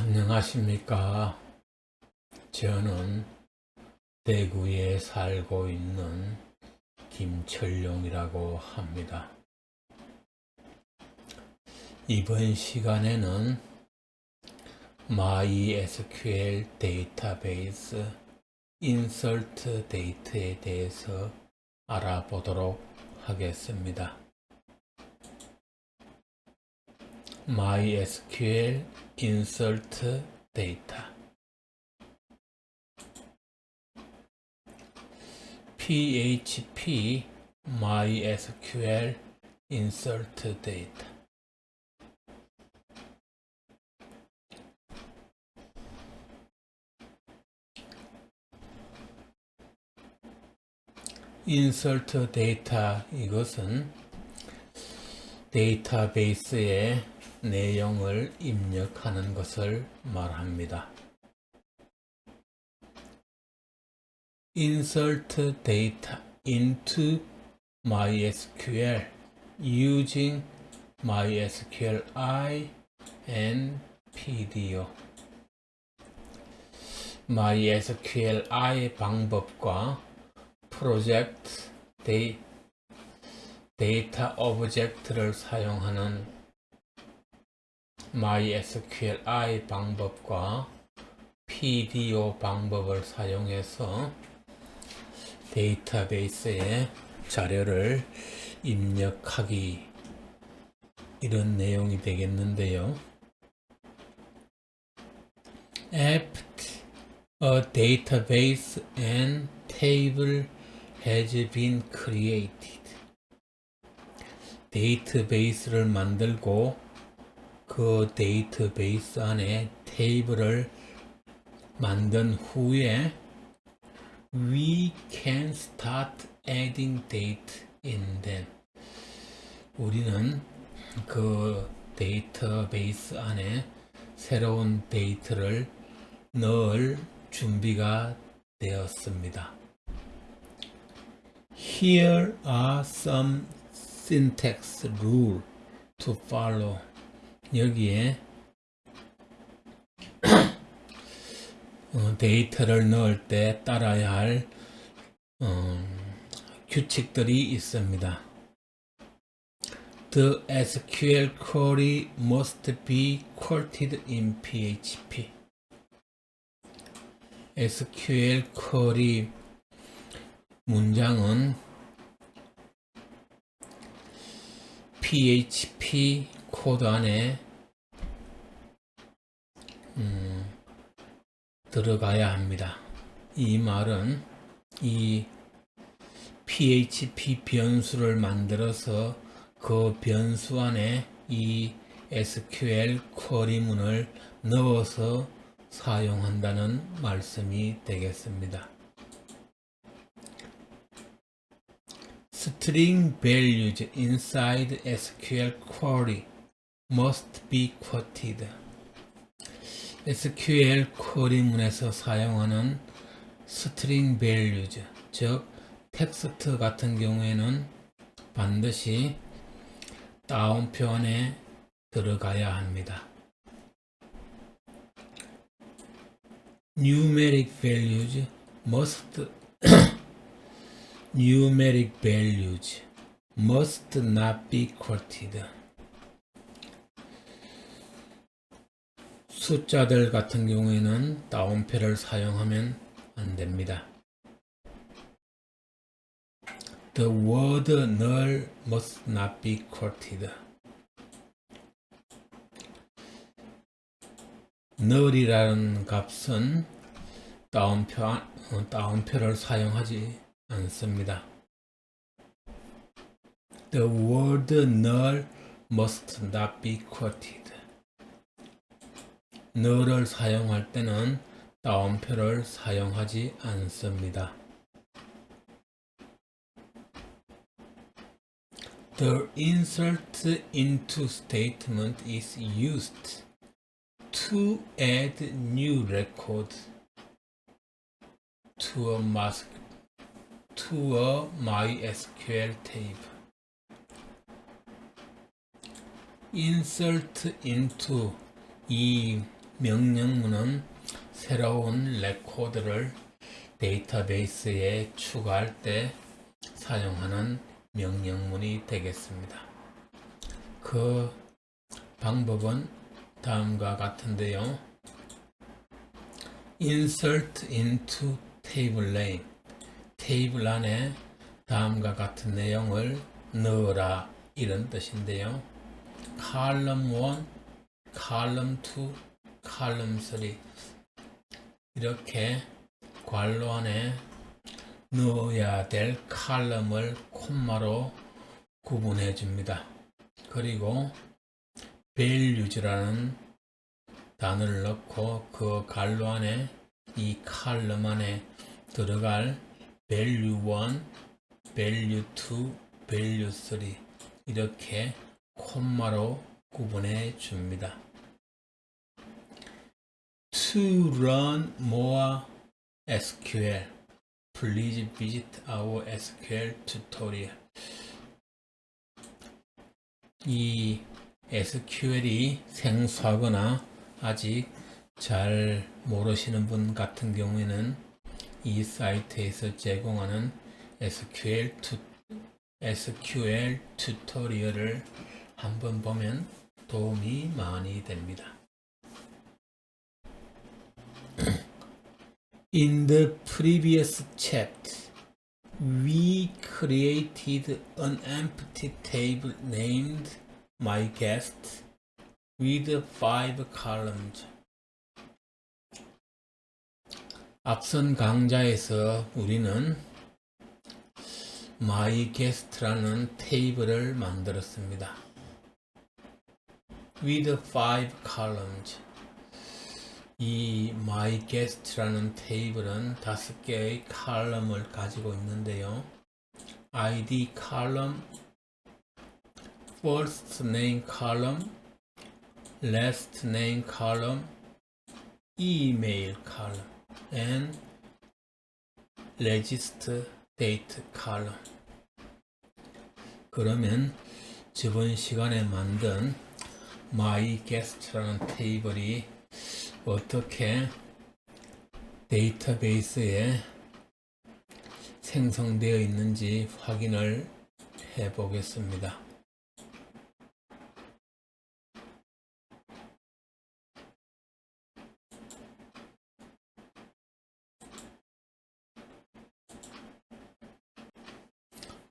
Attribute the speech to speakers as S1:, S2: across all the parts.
S1: 안녕하십니까. 저는 대구에 살고 있는 김철용이라고 합니다. 이번 시간에는 MySQL 데이터베이스 인서트 데이트에 대해서 알아보도록 하겠습니다. MySQL insert data PHP MySQL insert data insert data 이것은 데이터베이스에 내용을 입력하는 것을 말합니다. Insert data into MySQL using MySQLi and PDO. MySQLi 방법과 프로젝트 데이터 오브젝트를 사용하는 MySQLi 방법과 PDO 방법을 사용해서 데이터베이스에 자료를 입력하기, 이런 내용이 되겠는데요. After a database and table has been created. 데이터베이스를 만들고 그 데이터베이스 안에 테이블을 만든 후에 we can start adding data in them. 우리는 그 데이터베이스 안에 새로운 데이터를 넣을 준비가 되었습니다. Here are some syntax rules to follow. 여기에 데이터를 넣을 때 따라야 할 규칙들이 있습니다. The SQL query must be quoted in PHP. SQL query 문장은 PHP 코드 안에 들어가야 합니다. 이 말은 이 PHP 변수를 만들어서 그 변수 안에 이 SQL 쿼리문을 넣어서 사용한다는 말씀이 되겠습니다. String values inside SQL query must be quoted. SQL 쿼리문에서 사용하는 string values, 즉 텍스트 같은 경우에는 반드시 따옴표 안에 들어가야 합니다. Numeric values must not be quoted. 숫자들 같은 경우에는 따옴표를 사용하면 안 됩니다. The word null must not be quoted. null이라는 값은 따옴표를 사용하지 않습니다. The word null must not be quoted. null을 사용할 때는 따옴표를 사용하지 않습니다. The insert into statement is used to add new record to a MySQL table. insert into 이 명령문은 새로운 레코드를 데이터베이스에 추가할 때 사용하는 명령문이 되겠습니다. 그 방법은 다음과 같은데요. Insert into table name. 테이블 안에 다음과 같은 내용을 넣어라, 이런 뜻인데요. column 1, column 2, column 3 이렇게 괄호 안에 넣어야 될 칼럼을 콤마로 구분해 줍니다. 그리고 values라는 단어를 넣고 그 괄호 안에 이 칼럼 안에 들어갈 value 1, value 2, value 3 이렇게 콤마로 구분해 줍니다. To run more SQL, please visit our SQL tutorial. 이 SQL이 생소하거나 아직 잘 모르시는 분 같은 경우에는 이 사이트에서 제공하는 SQL 튜토리얼을 한번 보면 도움이 많이 됩니다. In the previous chapter, we created an empty table named My Guest with 5 columns. 앞선 강좌에서 우리는 My Guest라는 테이블을 만들었습니다. With 5 columns. 이 My Guest라는 테이블은 5개의 칼럼을 가지고 있는데요. ID column, first name column, last name column, email column, and register date column. 그러면 저번 시간에 만든 My Guest라는 테이블이 어떻게 데이터베이스에 생성되어 있는지 확인을 해 보겠습니다.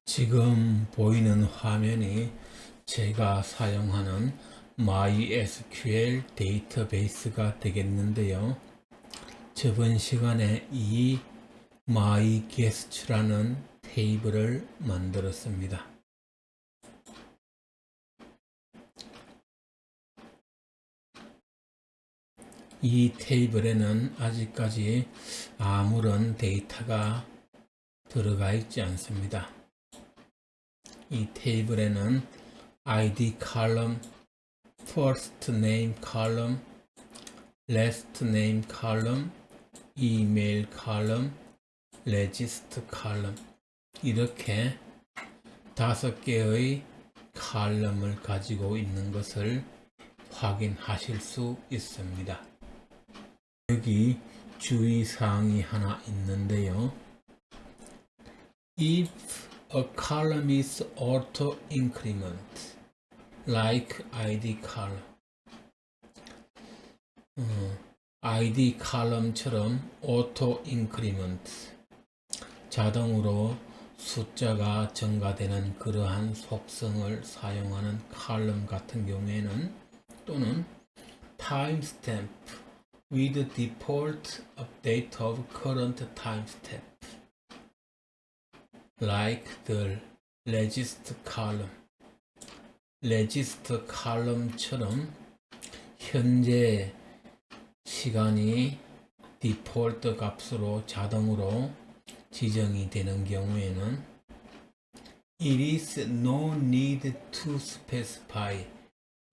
S1: 지금 보이는 화면이 제가 사용하는 MySQL 데이터베이스가 되겠는데요. 저번 시간에 이 MyGuest라는 테이블을 만들었습니다. 이 테이블에는 아직까지 아무런 데이터가 들어가 있지 않습니다. 이 테이블에는 ID column, first name column, last name column, email column, register column 이렇게 5개의 칼럼을 가지고 있는 것을 확인하실 수 있습니다. 여기 주의사항이 하나 있는데요. If a column is auto-increment, like ID column, ID column처럼 auto-increment, 자동으로 숫자가 증가되는 그러한 속성을 사용하는 칼럼 같은 경우에는 또는 timestamp with default update of current timestamp like the register column, register column처럼 현재 시간이 디폴트 값으로 자동으로 지정이 되는 경우에는 It is no need to specify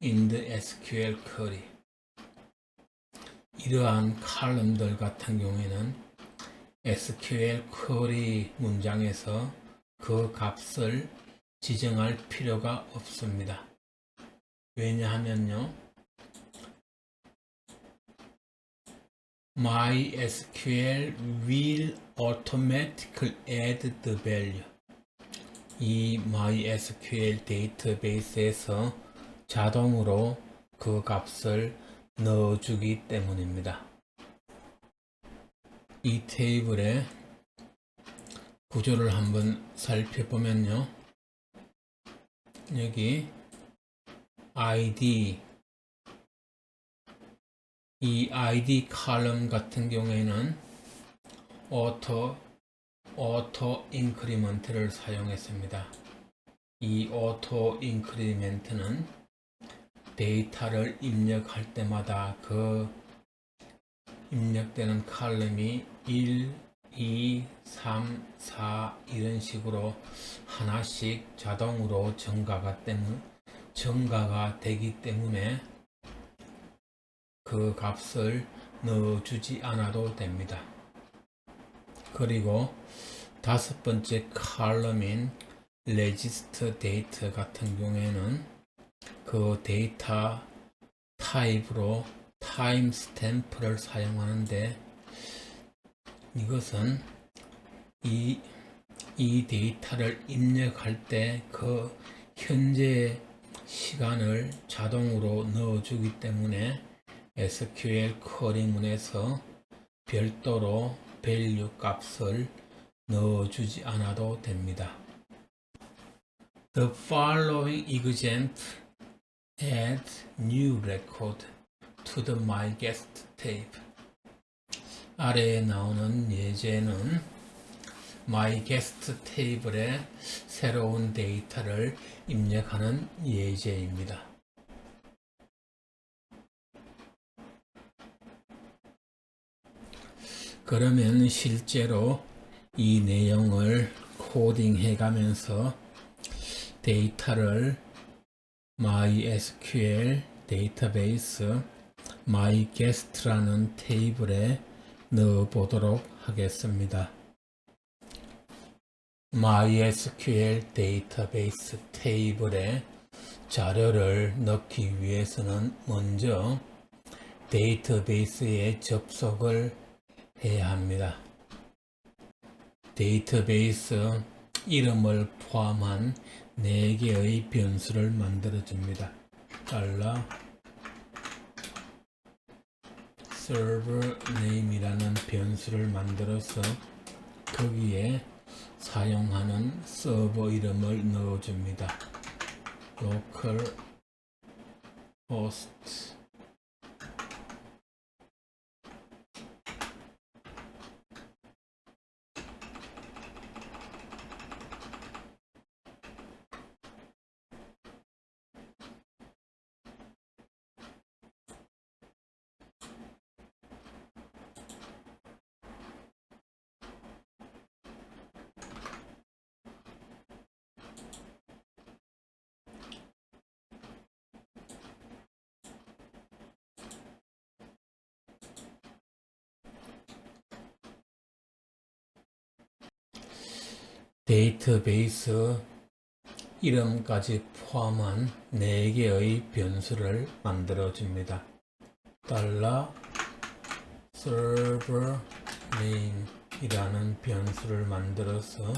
S1: in the SQL query. 이러한 칼럼들 같은 경우에는 SQL query 문장에서 그 값을 지정할 필요가 없습니다. 왜냐하면요, MySQL will automatically add the value. 이 MySQL 데이터베이스에서 자동으로 그 값을 넣어주기 때문입니다. 이 테이블의 구조를 한번 살펴보면요. 여기 ID, 이 ID 컬럼 같은 경우에는 auto increment를 사용했습니다. 이 auto increment는 데이터를 입력할 때마다 그 입력되는 컬럼이 1, 2, 3, 4 이런 식으로 하나씩 자동으로 증가가 되기 때문에 그 값을 넣어주지 않아도 됩니다. 그리고 다섯 번째 컬럼인 register date 같은 경우에는 그 데이터 타입으로 타임 스탬프를 사용하는데, 이것은 이 데이터를 입력할 때 그 현재 시간을 자동으로 넣어주기 때문에 SQL 쿼리문에서 별도로 value 값을 넣어주지 않아도 됩니다. The following example add new record to the myGuest table. 아래에 나오는 예제는 myGuest 테이블에 새로운 데이터를 입력하는 예제입니다. 그러면 실제로 이 내용을 코딩해 가면서 데이터를 MySQL 데이터베이스 myGuest라는 테이블에 넣어 보도록 하겠습니다. MySQL 데이터베이스 테이블에 자료를 넣기 위해서는 먼저 데이터베이스에 접속을 해야 합니다. 데이터베이스 이름을 포함한 4개의 변수를 만들어줍니다. server name이라는 변수를 만들어서 거기에 사용하는 서버 이름을 넣어줍니다. local host 데이터베이스 이름까지 포함한 4개의 변수를 만들어 줍니다. $server name 이라는 변수를 만들어서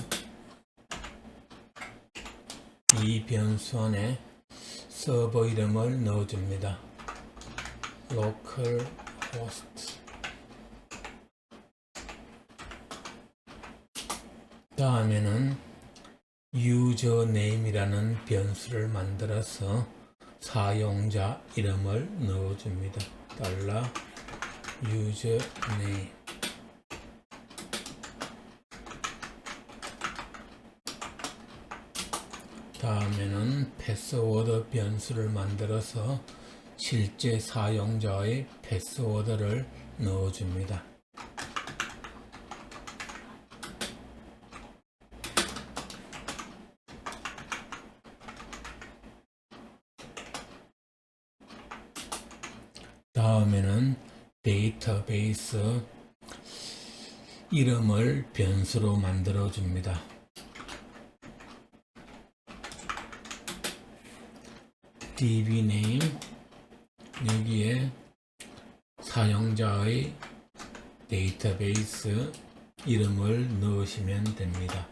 S1: 이 변수 안에 서버 이름을 넣어 줍니다. localhost 다음에는 username이라는 변수를 만들어서 사용자 이름을 넣어줍니다. $username 다음에는 패스워드 변수를 만들어서 실제 사용자의 패스워드를 넣어줍니다. 다음에는 데이터베이스 이름을 변수로 만들어 줍니다. dbName 여기에 사용자의 데이터베이스 이름을 넣으시면 됩니다.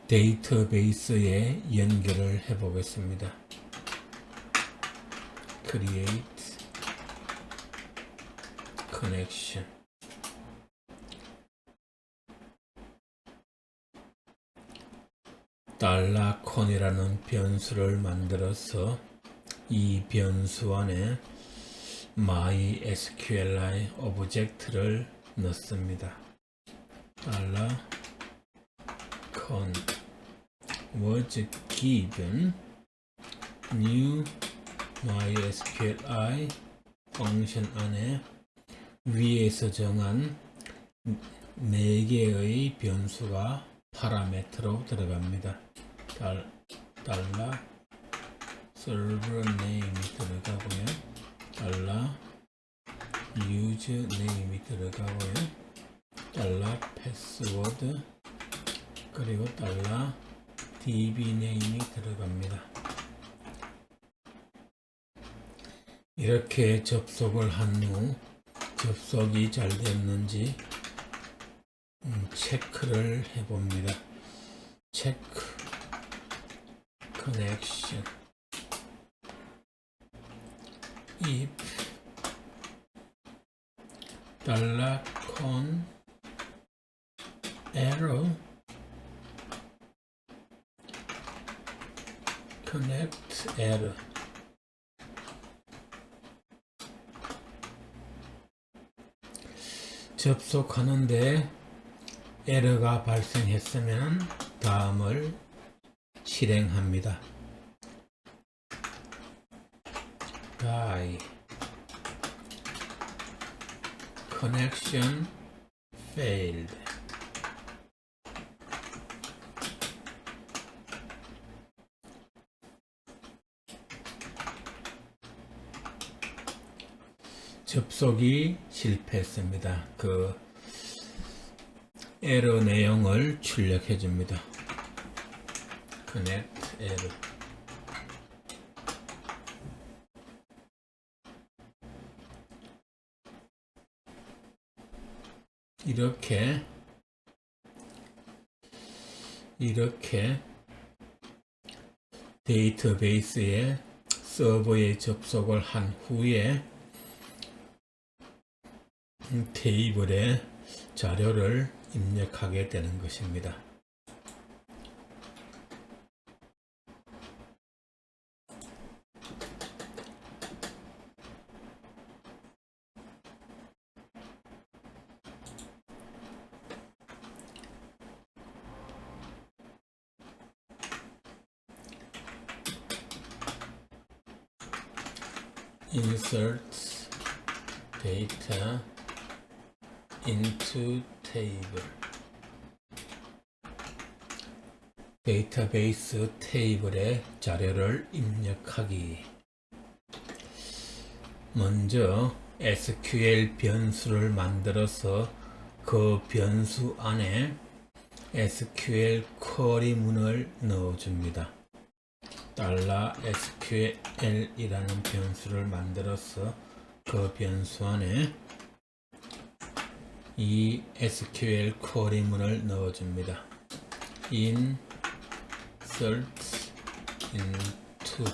S1: 데이터베이스에 연결을 해 보겠습니다. Create Connection. $con이라는 변수를 만들어서 이 변수 안에 MySQLi 오브젝트를 넣습니다. $con was given new MySQLi 펑션 안에 위에서 정한 4개의 변수가 파라미터로 들어갑니다. server name이 들어가고요. username이 들어가고요. password 그리고 dbname이 들어갑니다. 이렇게 접속을 한 후 접속이 잘 됐는지 체크를 해봅니다. 체크 connection if $con error connect error 접속하는데 에러가 발생했으면 다음을 실행합니다. die connection failed. 접속이 실패했습니다. 그 에러 내용을 출력해 줍니다. connect error. 이렇게 데이터베이스에 서버에 접속을 한 후에 테이블에 자료를 입력하게 되는 것입니다. insert data into table. 데이터베이스 테이블에 자료를 입력하기. 먼저 SQL 변수를 만들어서 그 변수 안에 SQL 쿼리 문을 넣어줍니다. $SQL이라는 변수를 만들어서 그 변수 안에 이 SQL 쿼리 문을 넣어줍니다. insert into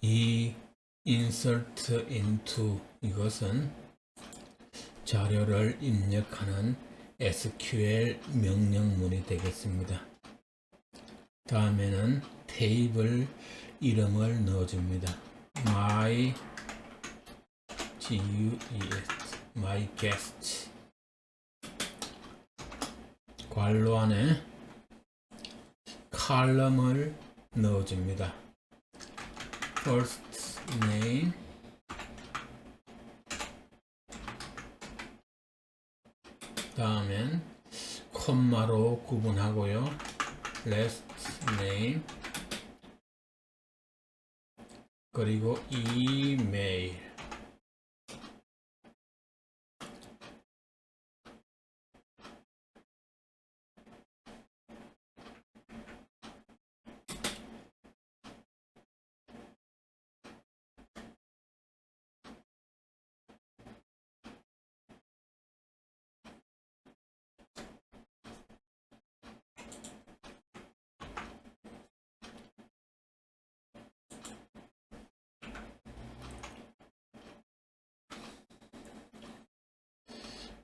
S1: 이 insert into 이것은 자료를 입력하는 SQL 명령문이 되겠습니다. 다음에는 테이블 이름을 넣어줍니다. my guest 괄호 안에 컬럼을 넣어줍니다. first name 다음엔 콤마로 구분하고요. last name 그리고 이메일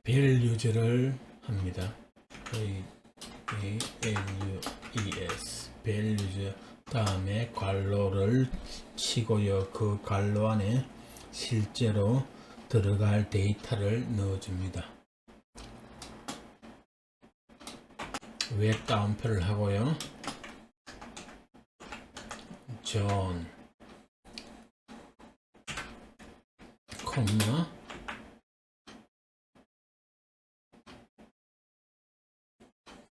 S1: values를 합니다. values values 다음에 괄호를 치고요. 그 괄호 안에 실제로 들어갈 데이터를 넣어줍니다. 웹 다운표를 하고요. 존 콤마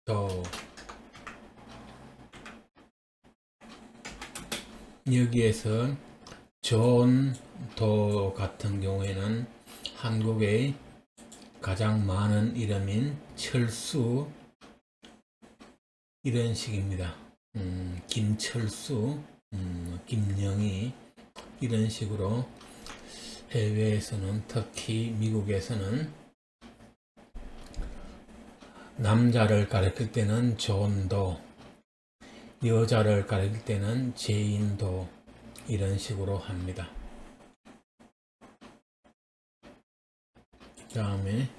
S1: 도 여기에서 존 도 같은 경우에는 한국의 가장 많은 이름인 철수 이런 식입니다. 김철수, 김영희 이런 식으로 해외에서는 특히 미국에서는 남자를 가리킬 때는 존도, 여자를 가리킬 때는 제인도 이런 식으로 합니다. 그 다음에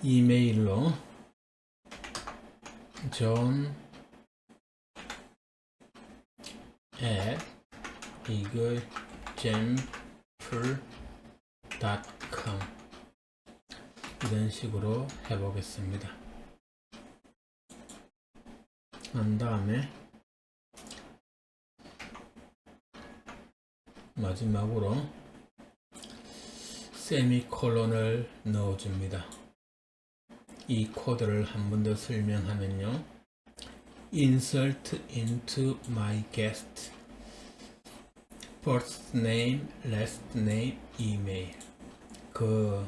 S1: 이메일로 john at example.com 이런 식으로 해보겠습니다. 한 다음에 마지막으로 세미콜론을 넣어줍니다. 이 코드를 한 번 더 설명하면요. Insert into my guest first name, last name, email 그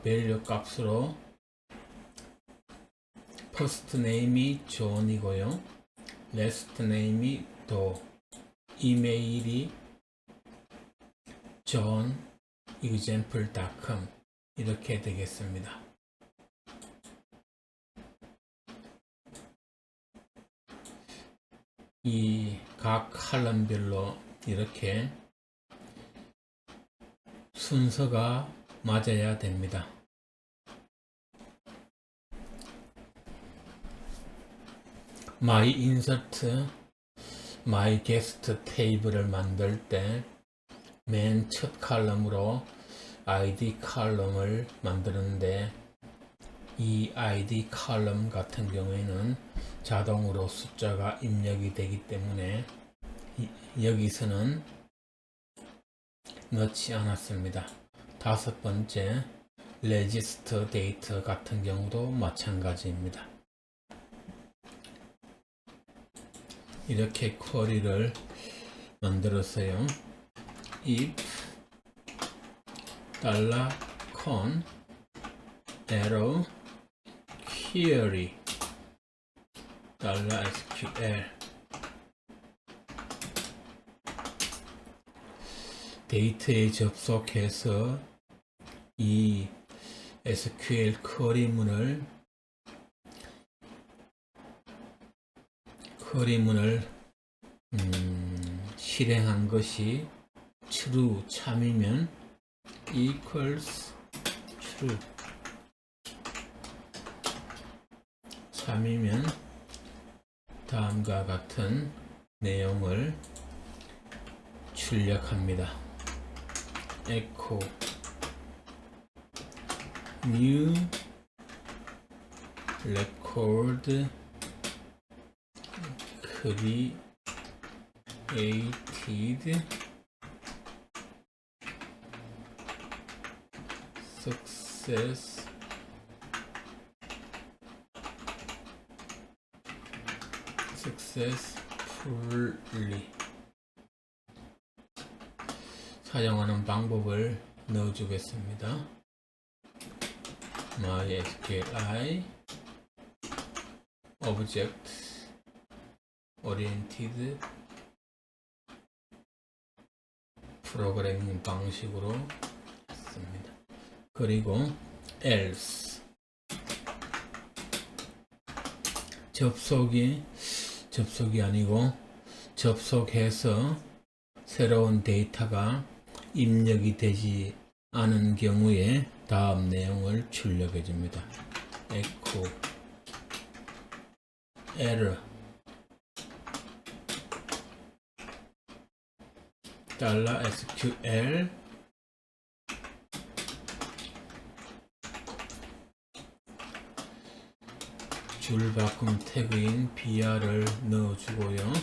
S1: value 값으로 first name이 존이고요. last name이 도, 이메일이 johnexample.com 이렇게 되겠습니다. 이 각 칼럼별로 이렇게 순서가 맞아야 됩니다. My insert, my guest 테이블을 만들 때 맨 첫 칼럼으로 ID 칼럼을 만드는데 이 ID 칼럼 같은 경우에는 자동으로 숫자가 입력이 되기 때문에 여기서는 넣지 않았습니다. 다섯 번째 register date 같은 경우도 마찬가지입니다. 이렇게 쿼리를 만들었어요. if $con arrow query $SQL 데이터에 접속해서 이 SQL 쿼리문을 실행한 것이 true 참이면 equals true 참이면 다음과 같은 내용을 출력합니다. echo new record created successfully 사용하는 방법을 넣어주겠습니다. MySQLi Object Oriented 프로그래밍 방식으로 했습니다. 그리고 else 접속이 아니고 접속해서 새로운 데이터가 입력이 되지 않은 경우에 다음 내용을 출력해 줍니다. echo error $SQL 줄바꿈 태그인 br을 넣어주고요.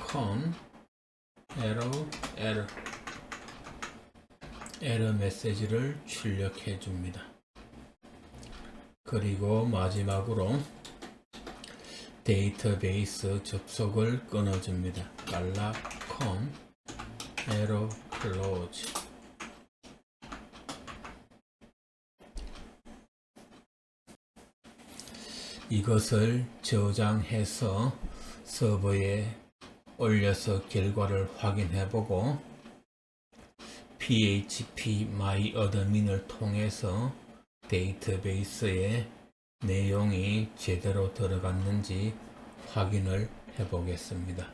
S1: $con 에러 메시지를 출력해 줍니다. 그리고 마지막으로 데이터베이스 접속을 끊어줍니다. $con error close. 이것을 저장해서 서버에 올려서 결과를 확인해보고 PHP myadmin을 통해서 데이터베이스에 내용이 제대로 들어갔는지 확인을 해보겠습니다.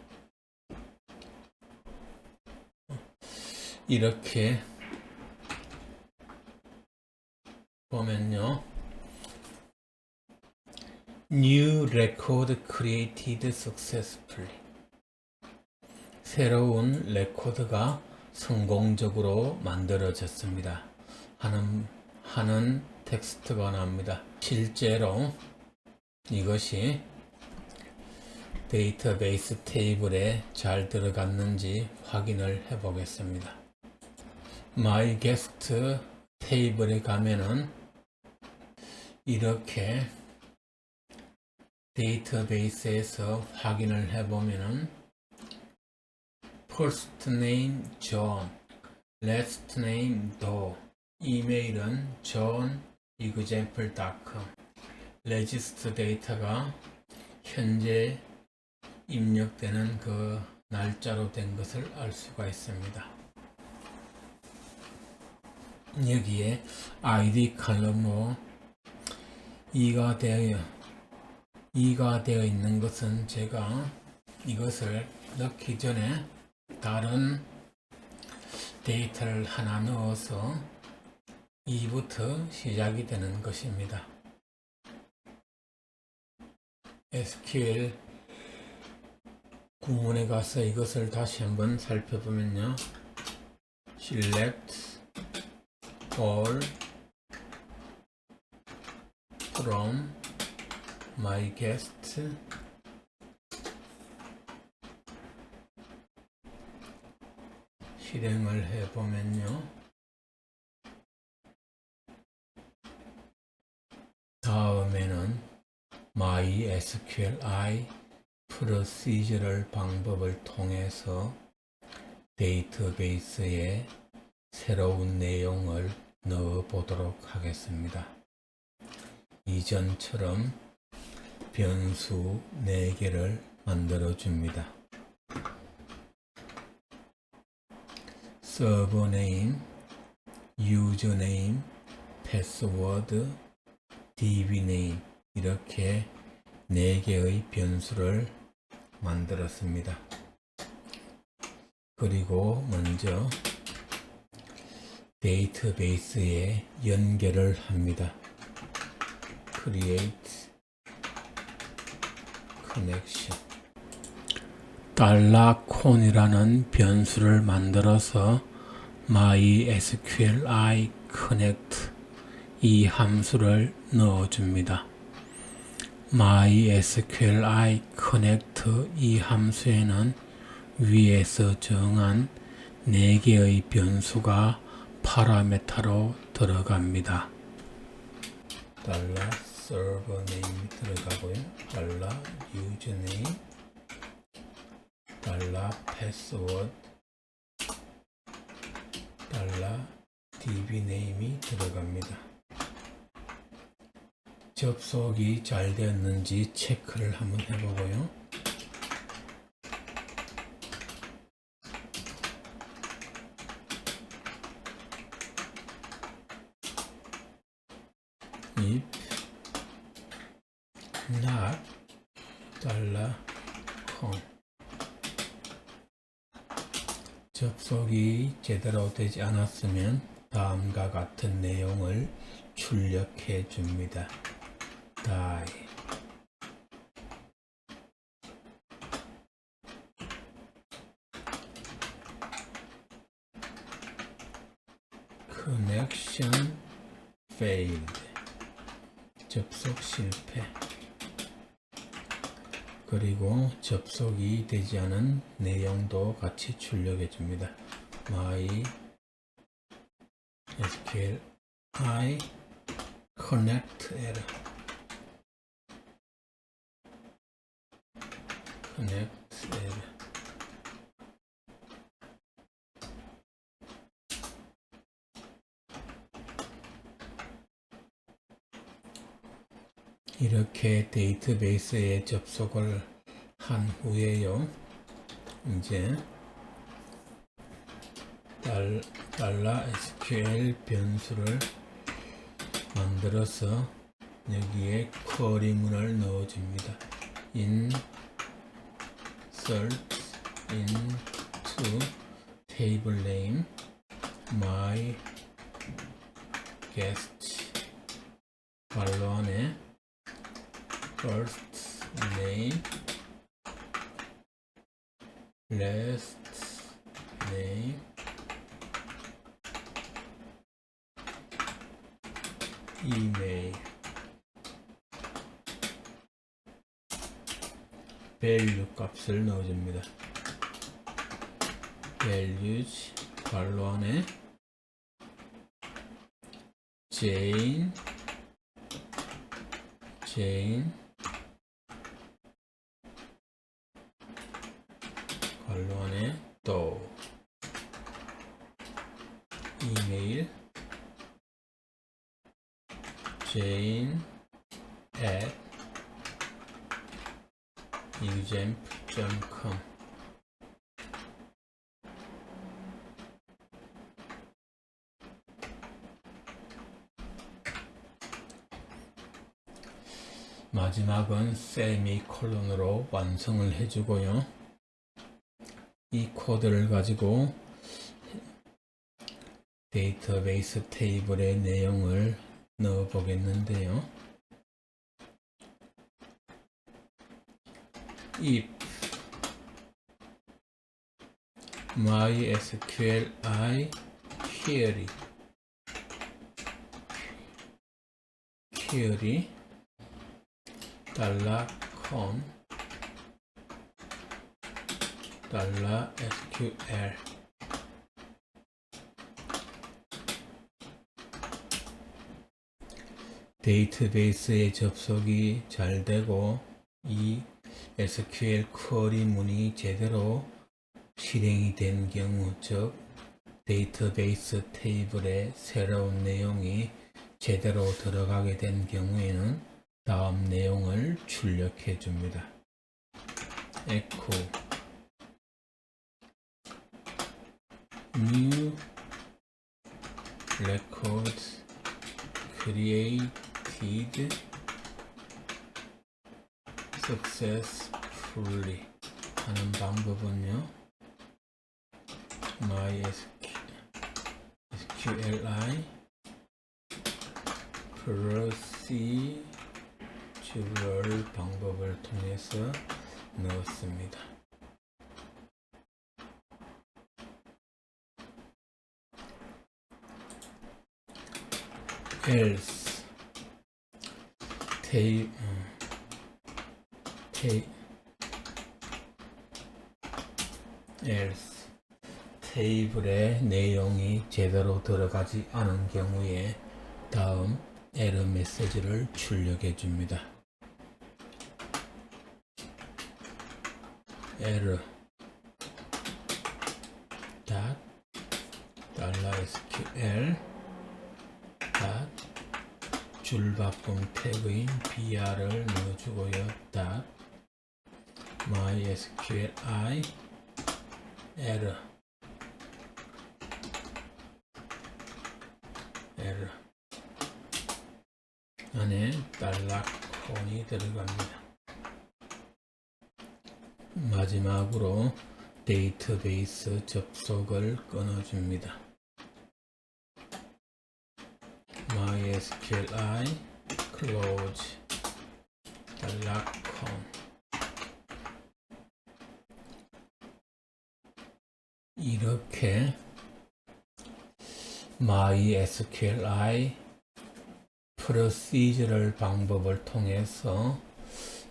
S1: 이렇게 보면요, New record created successfully. 새로운 레코드가 성공적으로 만들어졌습니다. 하는 텍스트가 나옵니다. 실제로 이것이 데이터베이스 테이블에 잘 들어갔는지 확인을 해 보겠습니다. My guest 테이블에 가면은 이렇게 데이터베이스에서 확인을 해보면은 first name John, last name Doe, 이메일은 johnexample.com, 레지스터 데이터가 현재 입력되는 그 날짜로 된 것을 알 수가 있습니다. 여기에 ID 칼럼으로 2가 되어 있는 것은 제가 이것을 넣기 전에 다른 데이터를 하나 넣어서 2부터 시작이 되는 것입니다. SQL 구문에 가서 이것을 다시 한번 살펴보면요, select all from my guest 실행을 해보면요, 다음에는 MySQLi 프로시저럴 방법을 통해서 데이터베이스에 새로운 내용을 넣어 보도록 하겠습니다. 이전처럼 변수 4개를 만들어 줍니다. 서버 네임, 유저 네임, 패스워드, DB 네임, 이렇게 4개의 변수를 만들었습니다. 그리고 먼저 데이터베이스에 연결을 합니다. Create Connection. $con이라는 변수를 만들어서 MySQLi Connect 이 함수를 넣어줍니다. MySQLi Connect 이 함수에는 위에서 정한 4개의 변수가 파라메타로 들어갑니다. $server name 들어가고요, $username, $password, $dbname이 들어갑니다. 접속이 잘 되었는지 체크를 한번 해보고요. if not $con 접속이 제대로 되지 않았으면 다음과 같은 내용을 출력해 줍니다. die connection failed 접속 실패. 그리고 접속이 되지 않은 내용도 같이 출력해 줍니다. my SQL I connect error connect error 이렇게 데이터베이스에 접속을 한 후에요. 이제 $SQL 변수를 만들어서 여기에 쿼리문을 넣어줍니다. insert into table name my guest 괄호 안에 first name, last name, email, value 값을 넣어줍니다. values 괄호 안에 Jane 괄호 안에 또 이메일 jane at ugemp.com 마지막은 세미콜론으로 완성을 해주고요. 이 코드를 가지고 데이터베이스 테이블의 내용을 넣어 보겠는데요. if mysqli query $con $SQL 데이터베이스에 접속이 잘 되고 이 SQL 쿼리 문이 제대로 실행이 된 경우, 즉 데이터베이스 테이블에 새로운 내용이 제대로 들어가게 된 경우에는 다음 내용을 출력해 줍니다. echo new record created successfully 하는 방법은요, mysqli procedural 방법을 통해서 넣었습니다. else else 테이블에 내용이 제대로 들어가지 않은 경우에 다음 에러 메시지를 출력해 줍니다. error $SQL 줄바꿈 태그인 br을 넣어주고요. mysqli error 안에 $con이 들어갑니다. 마지막으로 데이터베이스 접속을 끊어줍니다. MySQLi close .com 이렇게 MySQLi 프로시저럴 방법을 통해서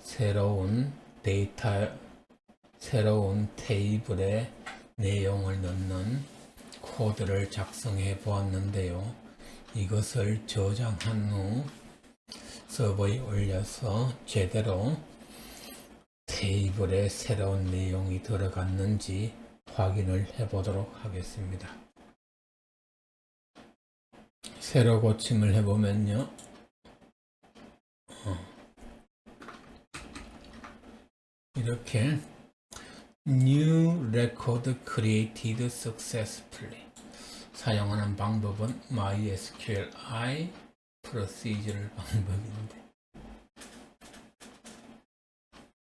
S1: 새로운 테이블에 내용을 넣는 코드를 작성해 보았는데요. 이것을 저장한 후 서버에 올려서 제대로 테이블에 새로운 내용이 들어갔는지 확인을 해 보도록 하겠습니다. 새로 고침을 해보면요. 이렇게 New Record Created Successfully 사용하는 방법은 MySQLi Procedural 방법인데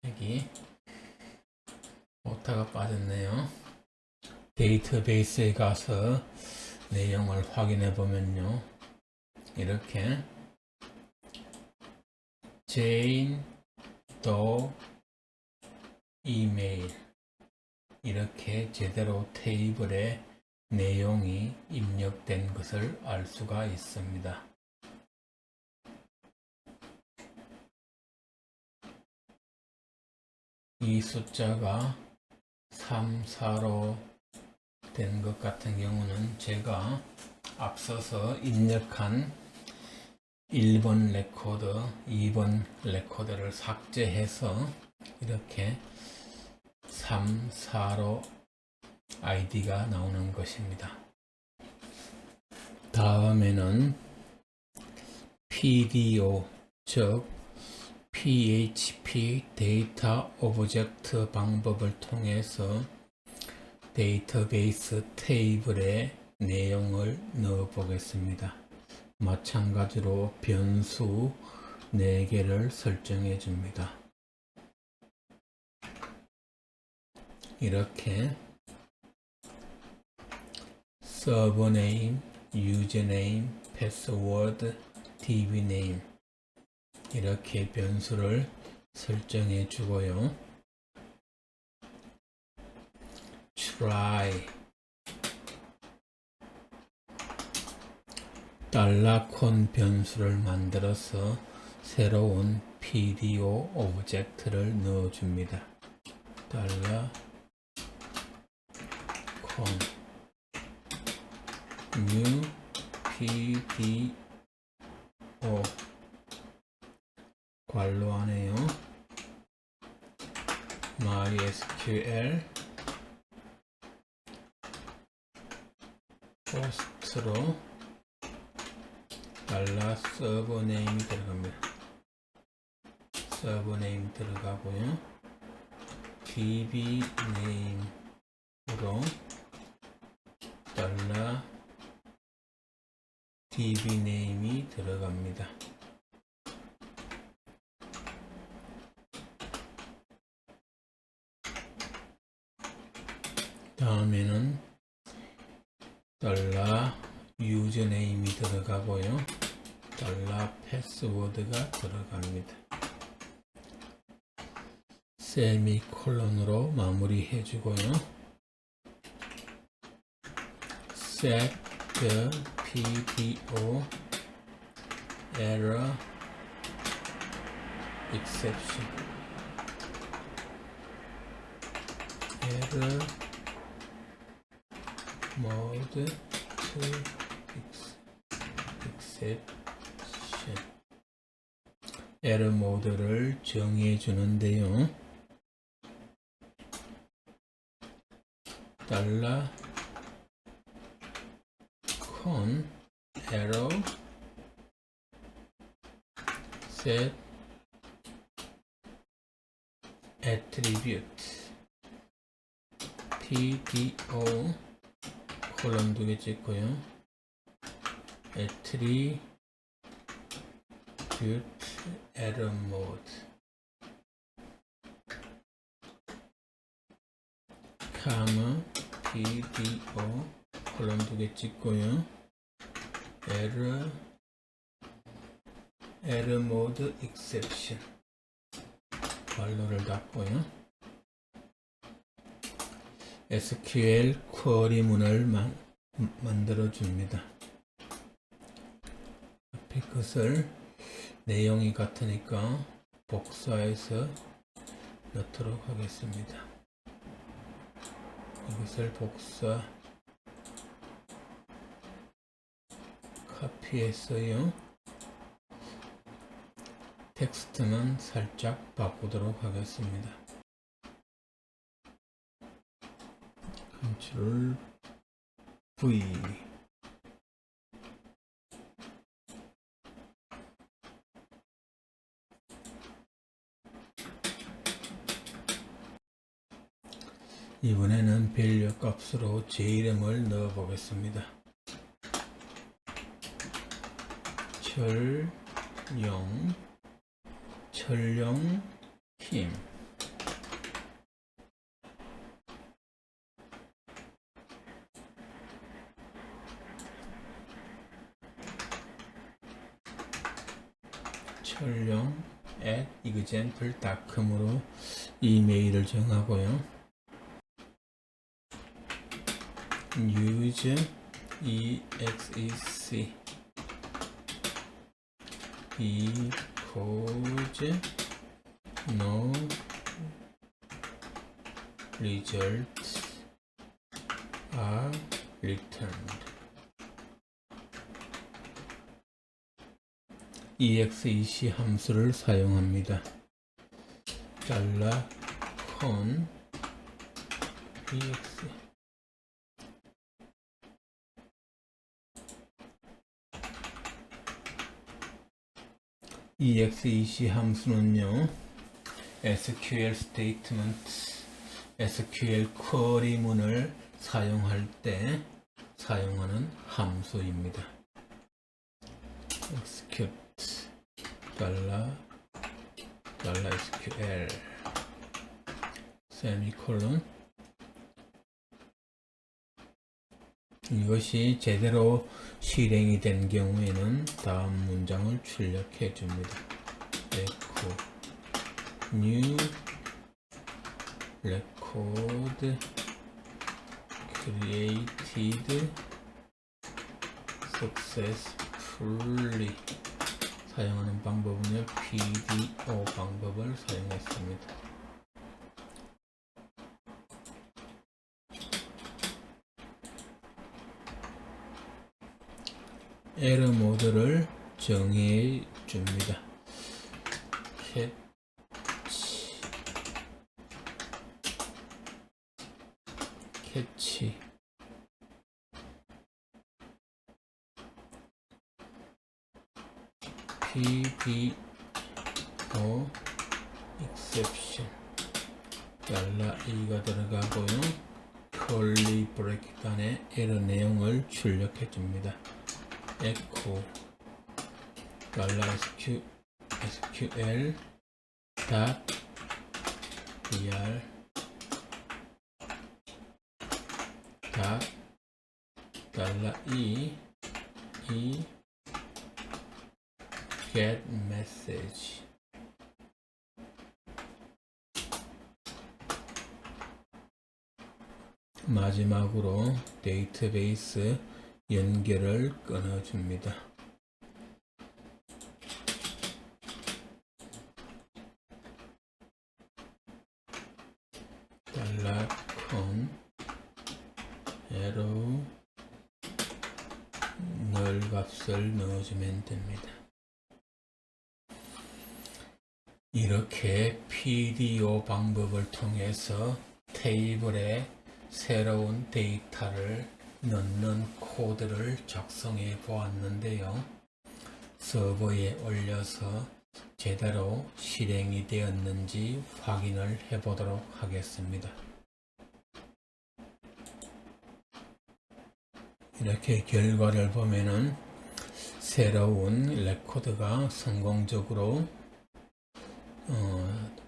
S1: 여기 오타가 빠졌네요. 데이터베이스에 가서 내용을 확인해 보면요. 이렇게 Jane Doe 이메일 이렇게 제대로 테이블에 내용이 입력된 것을 알 수가 있습니다. 이 숫자가 3, 4로 된 것 같은 경우는 제가 앞서서 입력한 1번 레코드, 2번 레코드를 삭제해서 이렇게 3, 4로 아이디가 나오는 것입니다. 다음에는 PDO, 즉 PHP 데이터 오브젝트 방법을 통해서 데이터베이스 테이블에 내용을 넣어 보겠습니다. 마찬가지로 변수 4개를 설정해 줍니다. 이렇게 서버 네임, 유저 네임, 패스워드, DB 네임 이렇게 변수를 설정해 주고요. try $콘 변수를 만들어서 새로운 PDO 오브젝트를 넣어 줍니다. $콘 new PDO 괄호하네요. MySQL 호스트로 $서버 네임이 들어갑니다. 서버 네임 들어가고요. DB 네임으로 $DB 네임이 들어갑니다. 다음에는 유저 네임이 들어가고요. 패스워드가 들어갑니다. 세미콜론으로 마무리해 주고요. set the PDO error exception error mode to exception 에러 모드를 정해 주는데요. $con error set attribute PDO 콜럼 2개 찍고요. attribute error mode 카마 PDO 콜론 2개 찍고요. error mode exception 괄호를 닫고요. SQL 쿼리 문을 만들어 줍니다. 앞에 것을 내용이 같으니까 복사해서 넣도록 하겠습니다. 이것을 복사 카피했어요. 텍스트만 살짝 바꾸도록 하겠습니다. Ctrl V. 이번에는 밸류 값으로 제 이름을 넣어 보겠습니다. 철룡힘. 철룡 @example.com으로 이메일을 정하고요. use exec because no results are returned. exec 함수를 사용합니다. $con ex exec 함수는요, SQL statement, SQL 쿼리 문을 사용할 때 사용하는 함수입니다. execute $SQL 세미콜론. 이것이 제대로 실행이 된 경우에는 다음 문장을 출력해 줍니다. echo new record created successfully. 사용하는 방법은요, PDO 방법을 사용했습니다. 에러 모드를 정해 줍니다. 캐치 PDO exception $2가 들어가고요. curly bracket 안에 에러 내용을 출력해 줍니다. echo $SQL .br $e get message. 마지막으로 데이터베이스 연결을 끊어줍니다. $con arrow null 값을 넣어주면 됩니다. 이렇게 PDO 방법을 통해서 테이블에 새로운 데이터를 넣는 코드를 작성해 보았는데요. 서버에 올려서 제대로 실행이 되었는지 확인을 해 보도록 하겠습니다. 이렇게 결과를 보면은 새로운 레코드가 성공적으로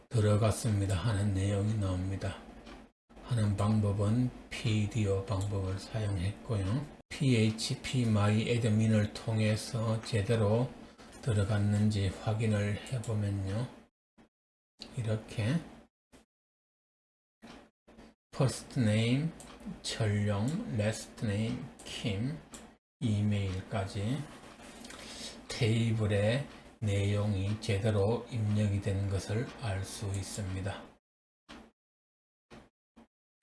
S1: 들어갔습니다 하는 내용이 나옵니다. 하는 방법은 PDO 방법을 사용했고요. PHP MyAdmin을 통해서 제대로 들어갔는지 확인을 해보면요. 이렇게 first name 철용, last name 김, 이메일까지 테이블에 내용이 제대로 입력이 된 것을 알 수 있습니다.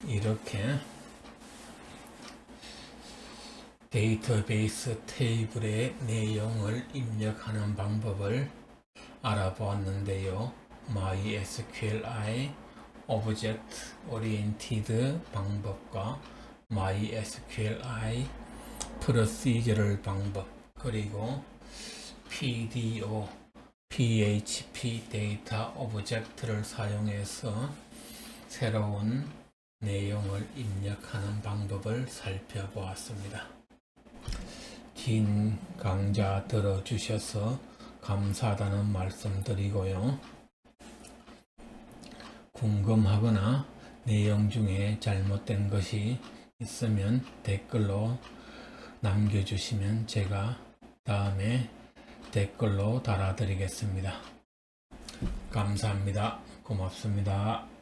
S1: 이렇게 데이터베이스 테이블에 내용을 입력하는 방법을 알아보았는데요. MySQLi Object Oriented 방법과 MySQLi Procedural 방법, 그리고 PDO PHP 데이터 오브젝트를 사용해서 새로운 내용을 입력하는 방법을 살펴보았습니다. 긴 강좌 들어주셔서 감사하다는 말씀 드리고요. 궁금하거나 내용 중에 잘못된 것이 있으면 댓글로 남겨주시면 제가 다음에 댓글로 달아드리겠습니다. 감사합니다. 고맙습니다.